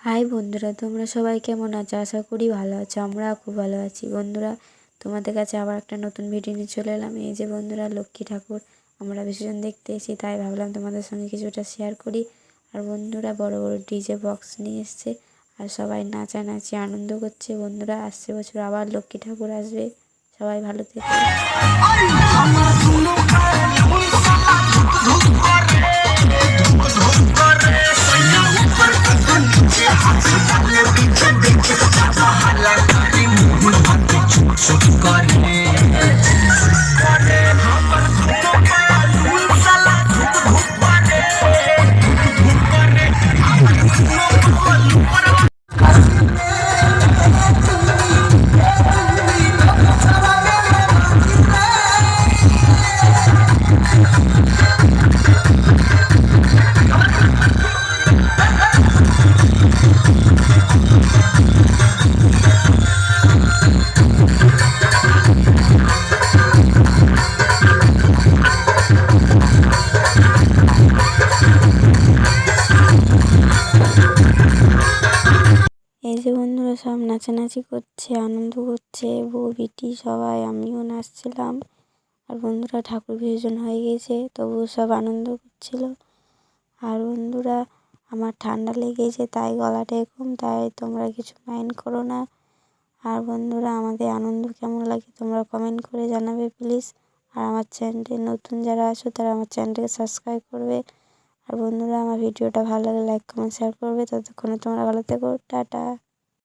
High বন্ধুরা, তোমরা সবাই কেমন আছো? আশা করি ভালো আছো। আমরা খুব ভালো আছি বন্ধুরা। তোমাদের কাছে আবার একটা নতুন ভিডিও নিয়ে চলে এলাম। এই যে বন্ধুরা, লক্ষ্মী ঠাকুর আমরা বিসর্জন দেখতে এসেছি, তাই ভাবলাম তোমাদের সঙ্গে কিছুটা শেয়ার করি। আর বন্ধুরা, বড় বড় ডিজে বক্স নিয়ে এসছে আর সবাই নাচানাচি আনন্দ করছে। বন্ধুরা, আসছে বছর আবার লক্ষ্মী ঠাকুর আসবে। সবাই ভালো থেকো। এই যে বন্ধুরা, সব নাচানাচি করছে, আনন্দ করছে, বউ বিটি সবাই, আমিও নাচছিলাম। আর বন্ধুরা, ঠাকুর বিসর্জন হয়ে গেছে, তবুও সব আনন্দ করছিল। আর বন্ধুরা, আমার ঠান্ডা লেগেছে, তাই গলাটা এরকম, তাই তোমরা কিছু মাইন্ড করো না। আর বন্ধুরা, আমাদের আনন্দ কেমন লাগে তোমরা কমেন্ট করে জানাবে প্লিজ। আর আমার চ্যানেলে নতুন যারা আছো তারা আমার চ্যানেলটাকে সাবস্ক্রাইব করবে। আর বন্ধুরা, আমার ভিডিওটা ভালো লাগলে লাইক কমেন্ট শেয়ার করবে। ততক্ষণে তোমরা ভালো থেকো, টাটা।